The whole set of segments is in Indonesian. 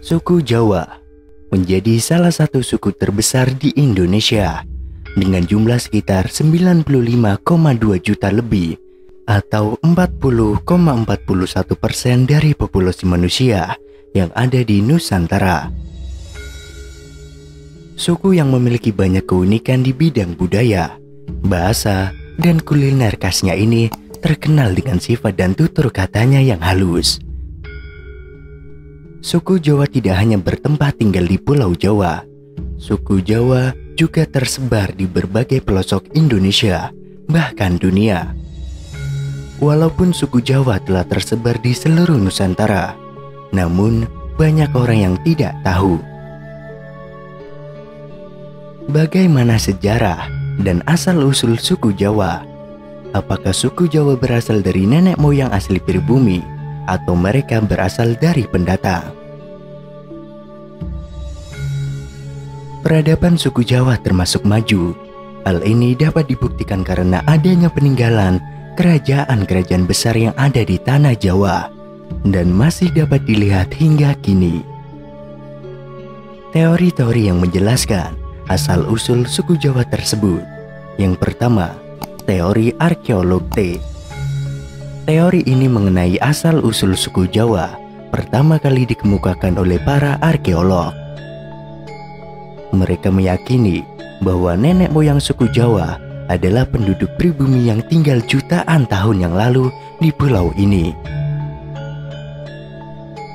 Suku Jawa menjadi salah satu suku terbesar di Indonesia dengan jumlah sekitar 95,2 juta lebih atau 40,41% dari populasi manusia yang ada di Nusantara. Suku yang memiliki banyak keunikan di bidang budaya, bahasa, dan kuliner khasnya ini terkenal dengan sifat dan tutur katanya yang halus. Suku Jawa tidak hanya bertempat tinggal di Pulau Jawa. Suku Jawa juga tersebar di berbagai pelosok Indonesia, bahkan dunia. Walaupun suku Jawa telah tersebar di seluruh Nusantara, namun banyak orang yang tidak tahu bagaimana sejarah dan asal-usul suku Jawa. Apakah suku Jawa berasal dari nenek moyang asli pribumi atau mereka berasal dari pendatang? Peradaban suku Jawa termasuk maju. Hal ini dapat dibuktikan karena adanya peninggalan kerajaan-kerajaan besar yang ada di tanah Jawa dan masih dapat dilihat hingga kini. Teori-teori yang menjelaskan asal-usul suku Jawa tersebut. Yang pertama, teori arkeolog T. Teori ini mengenai asal-usul suku Jawa pertama kali dikemukakan oleh para arkeolog. Mereka meyakini bahwa nenek moyang suku Jawa adalah penduduk pribumi yang tinggal jutaan tahun yang lalu di pulau ini.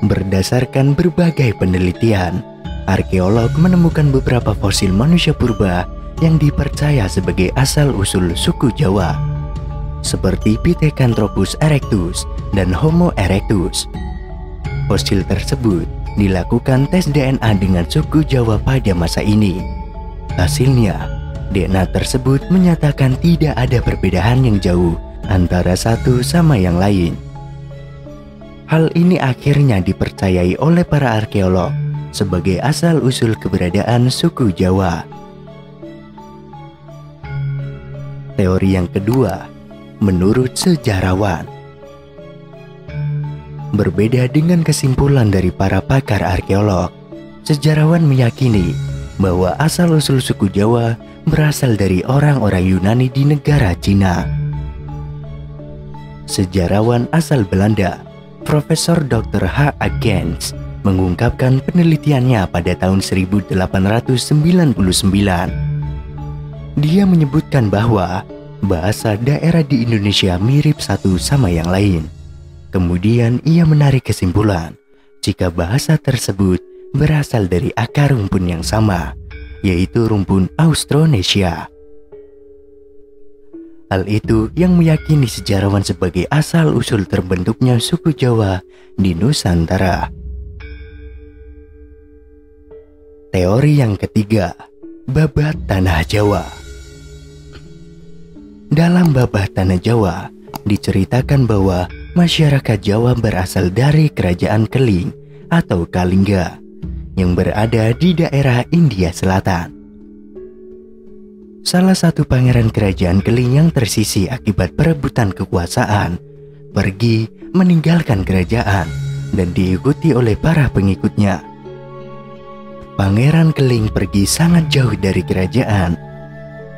Berdasarkan berbagai penelitian, arkeolog menemukan beberapa fosil manusia purba yang dipercaya sebagai asal-usul suku Jawa, seperti Pithecanthropus erectus dan Homo erectus. Fosil tersebut dilakukan tes DNA dengan suku Jawa pada masa ini. Hasilnya, DNA tersebut menyatakan tidak ada perbedaan yang jauh antara satu sama yang lain. Hal ini akhirnya dipercayai oleh para arkeolog sebagai asal-usul keberadaan suku Jawa. Teori yang kedua, menurut sejarawan. Berbeda dengan kesimpulan dari para pakar arkeolog, sejarawan meyakini bahwa asal-usul suku Jawa berasal dari orang-orang Yunani di negara Cina. Sejarawan asal Belanda, Profesor Dr. H. A. Gens, mengungkapkan penelitiannya pada tahun 1899. Dia menyebutkan bahwa bahasa daerah di Indonesia mirip satu sama yang lain. Kemudian ia menarik kesimpulan jika bahasa tersebut berasal dari akar rumpun yang sama, yaitu rumpun Austronesia. Hal itu yang meyakini sejarawan sebagai asal-usul terbentuknya suku Jawa di Nusantara. Teori yang ketiga, babat tanah Jawa. Dalam babat tanah Jawa, diceritakan bahwa masyarakat Jawa berasal dari kerajaan Keling atau Kalingga yang berada di daerah India Selatan. Salah satu pangeran kerajaan Keling yang tersisih akibat perebutan kekuasaan pergi meninggalkan kerajaan dan diikuti oleh para pengikutnya. Pangeran Keling pergi sangat jauh dari kerajaan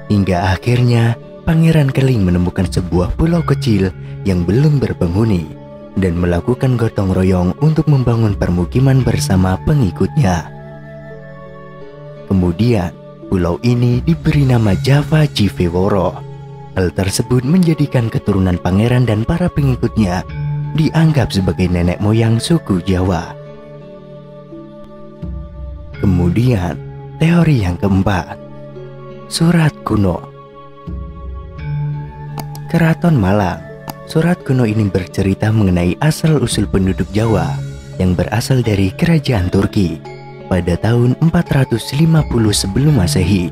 hingga akhirnya Pangeran Keling menemukan sebuah pulau kecil yang belum berpenghuni dan melakukan gotong royong untuk membangun permukiman bersama pengikutnya. Kemudian, pulau ini diberi nama Java Jiveworo. Hal tersebut menjadikan keturunan pangeran dan para pengikutnya dianggap sebagai nenek moyang suku Jawa. Kemudian, teori yang keempat, surat kuno. Keraton Malang. Surat kuno ini bercerita mengenai asal-usul penduduk Jawa yang berasal dari kerajaan Turki pada tahun 450 sebelum Masehi.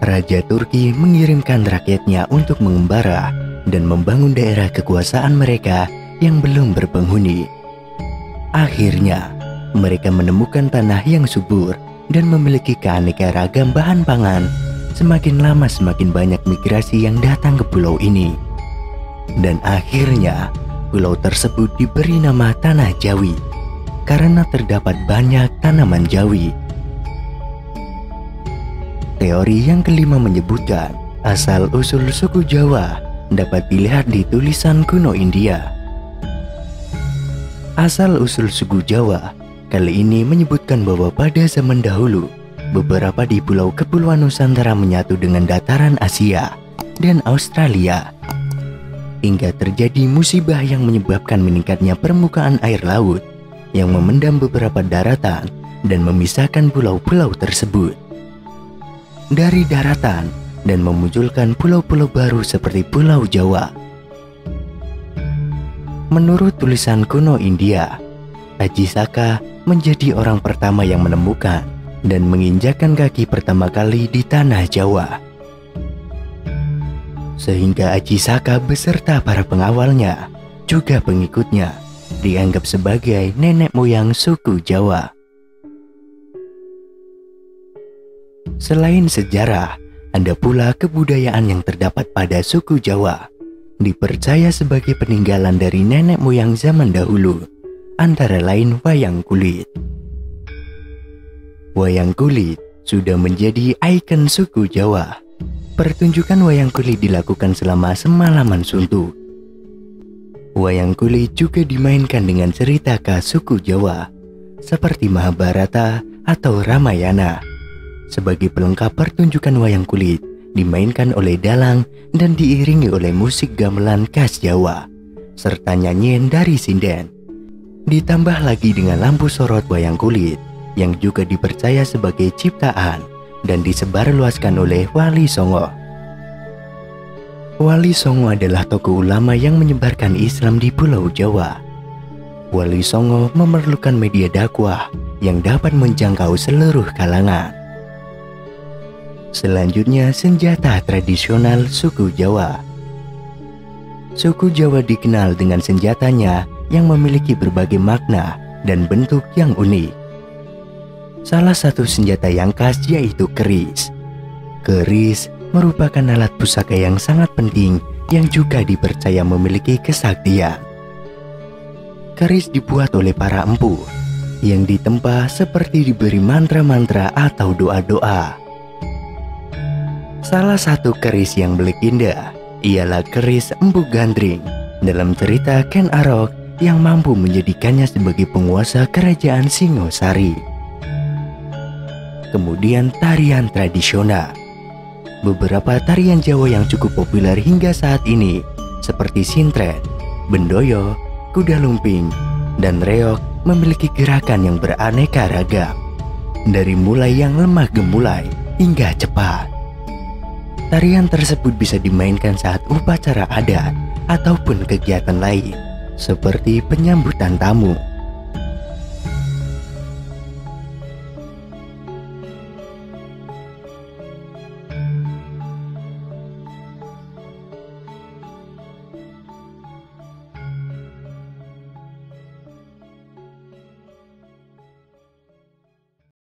Raja Turki mengirimkan rakyatnya untuk mengembara dan membangun daerah kekuasaan mereka yang belum berpenghuni. Akhirnya, mereka menemukan tanah yang subur dan memiliki keanekaragam bahan pangan. Semakin lama semakin banyak migrasi yang datang ke pulau ini. Dan akhirnya pulau tersebut diberi nama Tanah Jawi. karena terdapat banyak tanaman jawi. Teori yang kelima menyebutkan asal-usul suku Jawa dapat dilihat di tulisan kuno India. Asal-usul suku Jawa kali ini menyebutkan bahwa pada zaman dahulu, beberapa di Pulau Kepulauan Nusantara menyatu dengan dataran Asia dan Australia, hingga terjadi musibah yang menyebabkan meningkatnya permukaan air laut yang memendam beberapa daratan dan memisahkan pulau-pulau tersebut dari daratan dan memunculkan pulau-pulau baru seperti Pulau Jawa. Menurut tulisan kuno India, Aji Saka menjadi orang pertama yang menemukan dan menginjakkan kaki pertama kali di tanah Jawa. Sehingga Aji Saka beserta para pengawalnya, juga pengikutnya, dianggap sebagai nenek moyang suku Jawa. Selain sejarah, ada pula kebudayaan yang terdapat pada suku Jawa, dipercaya sebagai peninggalan dari nenek moyang zaman dahulu, antara lain wayang kulit. Wayang kulit sudah menjadi ikon suku Jawa. Pertunjukan wayang kulit dilakukan selama semalaman suntuk. Wayang kulit juga dimainkan dengan cerita khas suku Jawa, seperti Mahabharata atau Ramayana. Sebagai pelengkap pertunjukan wayang kulit, dimainkan oleh dalang dan diiringi oleh musik gamelan khas Jawa, serta nyanyian dari sinden. Ditambah lagi dengan lampu sorot wayang kulit, yang juga dipercaya sebagai ciptaan dan disebarluaskan oleh Wali Songo. Wali Songo adalah tokoh ulama yang menyebarkan Islam di Pulau Jawa. Wali Songo memerlukan media dakwah yang dapat menjangkau seluruh kalangan. Selanjutnya, senjata tradisional suku Jawa. Suku Jawa dikenal dengan senjatanya yang memiliki berbagai makna dan bentuk yang unik. Salah satu senjata yang khas yaitu keris. Keris merupakan alat pusaka yang sangat penting yang juga dipercaya memiliki kesaktian. Keris dibuat oleh para empu yang ditempa seperti diberi mantra-mantra atau doa-doa. Salah satu keris yang belegenda ialah keris Empu Gandring dalam cerita Ken Arok yang mampu menjadikannya sebagai penguasa kerajaan Singosari. Kemudian tarian tradisional. Beberapa tarian Jawa yang cukup populer hingga saat ini seperti sintren, bendoyo, kuda lumping, dan reog memiliki gerakan yang beraneka ragam, dari mulai yang lemah gemulai hingga cepat. Tarian tersebut bisa dimainkan saat upacara adat ataupun kegiatan lain, seperti penyambutan tamu.